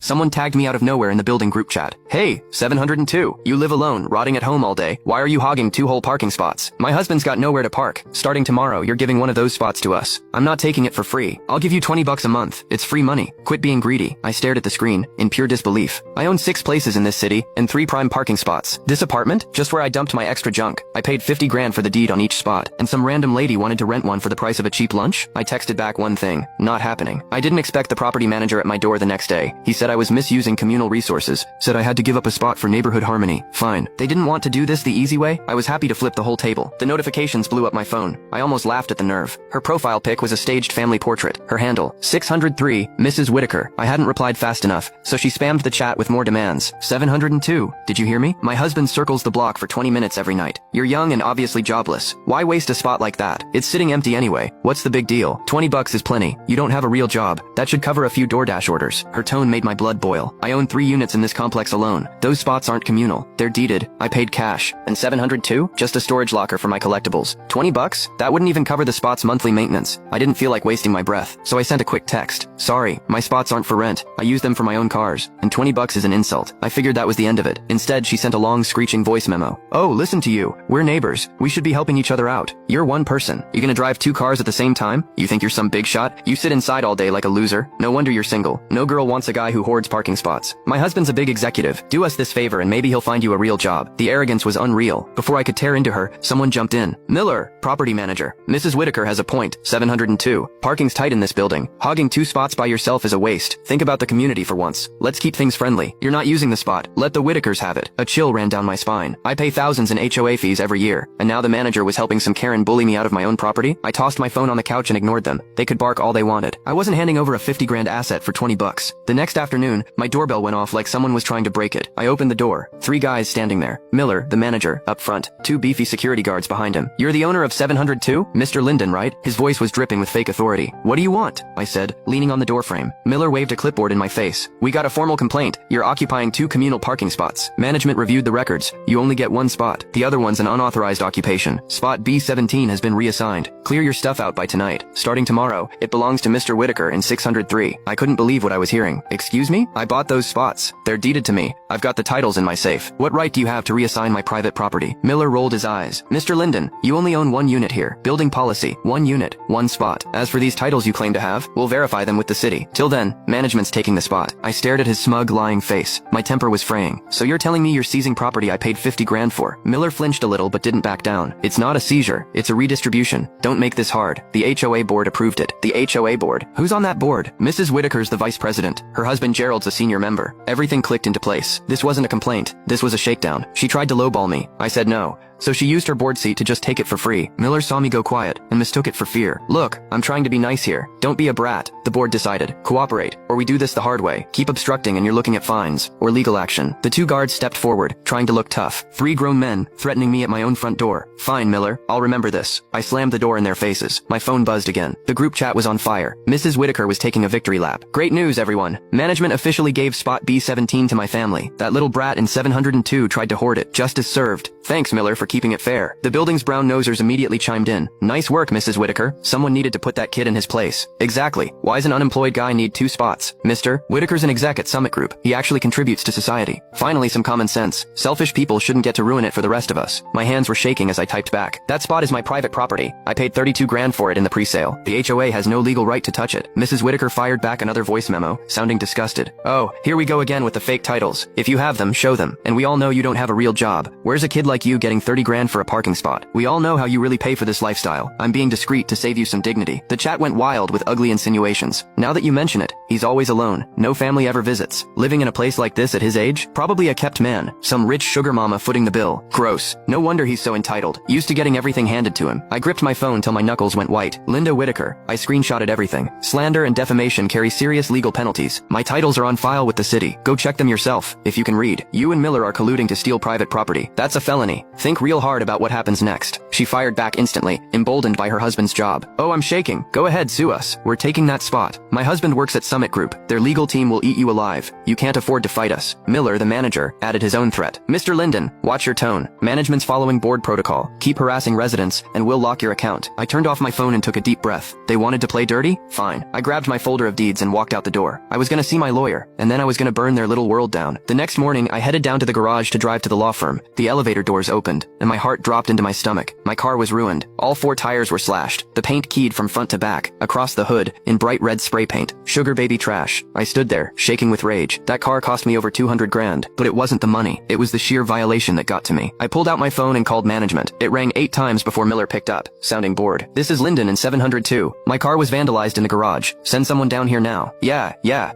Someone tagged me out of nowhere in the building group chat. Hey, 702, you live alone, rotting at home all day. Why are you hogging 2 whole parking spots? My husband's got nowhere to park. Starting tomorrow, you're giving one of those spots to us. I'm not taking it for free. I'll give you $20 a month. It's free money. Quit being greedy. I stared at the screen, in pure disbelief. I own 6 places in this city, and 3 prime parking spots. This apartment? Just where I dumped my extra junk. I paid 50 grand for the deed on each spot, and some random lady wanted to rent one for the price of a cheap lunch? I texted back one thing. Not happening. I didn't expect the property manager at my door the next day. He said I was misusing communal resources, said I had to give up a spot for neighborhood harmony. Fine. They didn't want to do this the easy way? I was happy to flip the whole table. The notifications blew up my phone. I almost laughed at the nerve. Her profile pic was a staged family portrait. Her handle, 603, Mrs. Whitaker. I hadn't replied fast enough, so she spammed the chat with more demands. 702. Did you hear me? My husband circles the block for 20 minutes every night. You're young and obviously jobless. Why waste a spot like that? It's sitting empty anyway. What's the big deal? $20 is plenty. You don't have a real job. That should cover a few DoorDash orders. Her tone made my blood boil. I own 3 units in this complex alone. Those spots aren't communal. They're deeded. I paid cash. And 702? Just a storage locker for my collectibles. $20? That wouldn't even cover the spot's monthly maintenance. I didn't feel like wasting my breath, so I sent a quick text. Sorry, my spots aren't for rent. I use them for my own cars. And $20 is an insult. I figured that was the end of it. Instead, she sent a long screeching voice memo. Oh, listen to you. We're neighbors. We should be helping each other out. You're one person. You gonna drive 2 cars at the same time? You think you're some big shot? You sit inside all day like a loser? No wonder you're single. No girl wants a guy who hoards parking spots. My husband's a big executive. Do us this favor and maybe he'll find you a real job. The arrogance was unreal. Before I could tear into her, someone jumped in. Miller, property manager. Mrs. Whitaker has a point. 702. Parking's tight in this building. Hogging 2 spots by yourself is a waste. Think about the community for once. Let's keep things friendly. You're not using the spot. Let the Whitakers have it. A chill ran down my spine. I pay thousands in HOA fees every year, and now the manager was helping some Karen bully me out of my own property? I tossed my phone on the couch and ignored them. They could bark all they wanted. I wasn't handing over a 50 grand asset for $20. The next afternoon, my doorbell went off like someone was trying to break it. I opened the door. 3 guys standing there. Miller, the manager, up front. 2 beefy security guards behind him. You're the owner of 702? Mr. Linden, right? His voice was dripping with fake authority. What do you want? I said, leaning on the doorframe. Miller waved a clipboard in my face. We got a formal complaint. You're occupying 2 communal parking spots. Management reviewed the records. You only get 1 spot. The other one's an unauthorized occupation. Spot B17 has been reassigned. Clear your stuff out by tonight. Starting tomorrow, it belongs to Mr. Whitaker in 603. I couldn't believe what I was hearing. Excuse me? I bought those spots. They're deeded to me. I've got the titles in my safe. What right do you have to reassign my private property? Miller rolled his eyes. Mr. Linden, you only own 1 unit here. Building policy. 1 unit, 1 spot. As for these titles you claim to have, we'll verify them with the city. Till then, management's taking the spot. I stared at his smug, lying face. My temper was fraying. So you're telling me you're seizing property I paid 50 grand for? Miller flinched a little but didn't back down. It's not a seizure. It's a redistribution. Don't make this hard. The HOA board approved it. The HOA board? Who's on that board? Mrs. Whitaker's the vice president. Her husband Gerald's a senior member. Everything clicked into place. This wasn't a complaint. This was a shakedown. She tried to lowball me. I said no. So she used her board seat to just take it for free. Miller saw me go quiet and mistook it for fear. Look, I'm trying to be nice here. Don't be a brat. The board decided. Cooperate, or we do this the hard way. Keep obstructing and you're looking at fines, or legal action. The 2 guards stepped forward, trying to look tough. 3 grown men, threatening me at my own front door. Fine, Miller. I'll remember this. I slammed the door in their faces. My phone buzzed again. The group chat was on fire. Mrs. Whitaker was taking a victory lap. Great news, everyone. Management officially gave spot B17 to my family. That little brat in 702 tried to hoard it. Justice served. Thanks, Miller, for keeping it fair. The building's brown nosers immediately chimed in. Nice work, Mrs. Whitaker. Someone needed to put that kid in his place. Exactly. Why's an unemployed guy need 2 spots? Mr. Whitaker's an exec at Summit Group. He actually contributes to society. Finally, some common sense. Selfish people shouldn't get to ruin it for the rest of us. My hands were shaking as I typed back. That spot is my private property. I paid 32 grand for it in the pre-sale. The HOA has no legal right to touch it. Mrs. Whitaker fired back another voice memo, sounding disgusted. Oh, here we go again with the fake titles. If you have them, show them. And we all know you don't have a real job. Where's a kid like you getting 30 grand for a parking spot? We all know how you really pay for this lifestyle. I'm being discreet to save you some dignity. The chat went wild with ugly insinuations. Now that you mention it, he's always alone. No family ever visits. Living in a place like this at his age? Probably a kept man. Some rich sugar mama footing the bill. Gross. No wonder he's so entitled. Used to getting everything handed to him. I gripped my phone till my knuckles went white. Linda Whitaker. I screenshotted everything. Slander and defamation carry serious legal penalties. My titles are on file with the city. Go check them yourself, if you can read. You and Miller are colluding to steal private property. That's a felony. Think real hard about what happens next. She fired back instantly, emboldened by her husband's job. "Oh, I'm shaking. Go ahead, sue us. We're taking that spot. My husband works at Summit Group. Their legal team will eat you alive. You can't afford to fight us." Miller, the manager, added his own threat. "Mr. Linden, watch your tone. Management's following board protocol. Keep harassing residents, and we'll lock your account." I turned off my phone and took a deep breath. They wanted to play dirty? Fine. I grabbed my folder of deeds and walked out the door. I was gonna see my lawyer, and then I was gonna burn their little world down. The next morning, I headed down to the garage to drive to the law firm. The elevator doors opened, and my heart dropped into my stomach. My car was ruined. All 4 tires were slashed. The paint keyed from front to back, across the hood, in bright red spray paint. Sugar baby trash. I stood there, shaking with rage. That car cost me over 200 grand, but it wasn't the money. It was the sheer violation that got to me. I pulled out my phone and called management. It rang 8 times before Miller picked up, sounding bored. "This is Linden in 702. My car was vandalized in the garage. Send someone down here now." Yeah.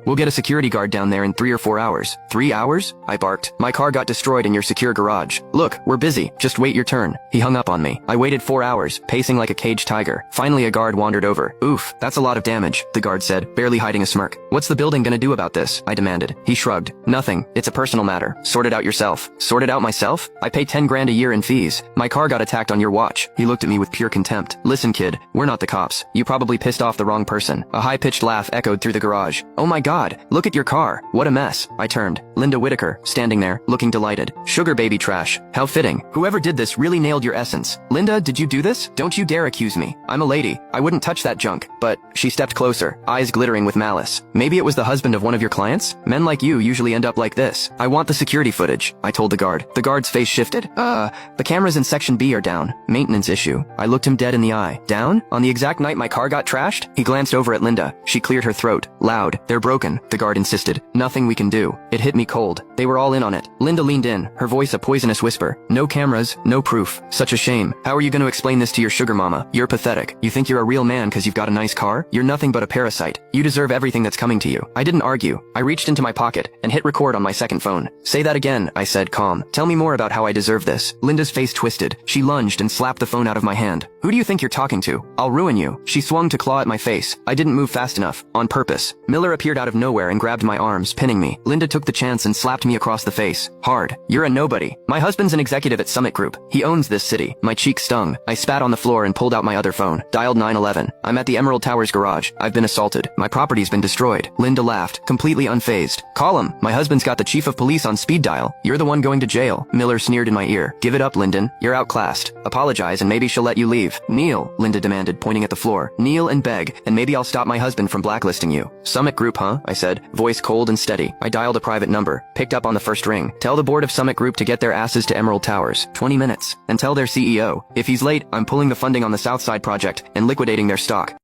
We'll get a security guard down there in 3 or 4 hours." 3 hours? I barked. "My car got destroyed in your secure garage. Look, we're busy. Just wait your turn." He hung up on me. I waited 4 hours, pacing like a caged tiger. Finally, a guard wandered over. "Oof, that's a lot of damage," the guard said, barely hiding a smirk. "What's the building gonna do about this?" I demanded. He shrugged. "Nothing. It's a personal matter. Sort it out yourself." Sort it out myself? I pay 10 grand a year in fees. My car got attacked on your watch. He looked at me with pure contempt. "Listen, kid, we're not the cops. You probably pissed off the wrong person." A high-pitched laugh echoed through the garage. "Oh my god, look at your car. What a mess." I turned. Linda Whitaker, standing there, looking delighted. "Sugar baby trash. How fitting. Whoever did this really nailed your essence." "Linda, did you do this? Don't you dare accuse me. I'm a lady. I wouldn't touch that junk." But she stepped closer, eyes glittering with malice. "Maybe it was the husband of one of your clients? Men like you usually end up like this." "I want the security footage," I told the guard. The guard's face shifted. The cameras in Section B are down. Maintenance issue." I looked him dead in the eye. "Down? On the exact night my car got trashed?" He glanced over at Linda. She cleared her throat. Loud. "They're broken," the guard insisted. "Nothing we can do." It hit me cold. They were all in on it. Linda leaned in, her voice a poisonous whisper. "No cameras, no proof. Such a shame. How are you going to explain this to your sugar mama? You're pathetic. You think you're a real man because you've got a nice car? You're nothing but a parasite. You deserve everything that's coming to you." I didn't argue. I reached into my pocket and hit record on my second phone. "Say that again," I said, calm. "Tell me more about how I deserve this." Linda's face twisted. She lunged and slapped the phone out of my hand. "Who do you think you're talking to? I'll ruin you." She swung to claw at my face. I didn't move fast enough, on purpose. Miller appeared out of nowhere and grabbed my arms, pinning me. Linda took the chance and slapped me across the face. Hard. "You're a nobody. My husband's an executive at Summit Group. He owns this city." My cheek stung. I spat on the floor and pulled out my other phone. Dialed 911. "I'm at the Emerald Towers garage. I've been assaulted. My property's been destroyed." Linda laughed, completely unfazed. "Call him. My husband's got the chief of police on speed dial. You're the one going to jail." Miller sneered in my ear. "Give it up, Linden. You're outclassed. Apologize and maybe she'll let you leave." "Kneel," Linda demanded, pointing at the floor. "Kneel and beg, and maybe I'll stop my husband from blacklisting you." "Summit Group, huh?" I said, voice cold and steady. I dialed a private number, picked up on the first ring. "Tell the board of Summit Group to get their asses to Emerald Towers. 20 minutes. And tell their CEO, if he's late, I'm pulling the funding on the Southside project and liquidating their stock."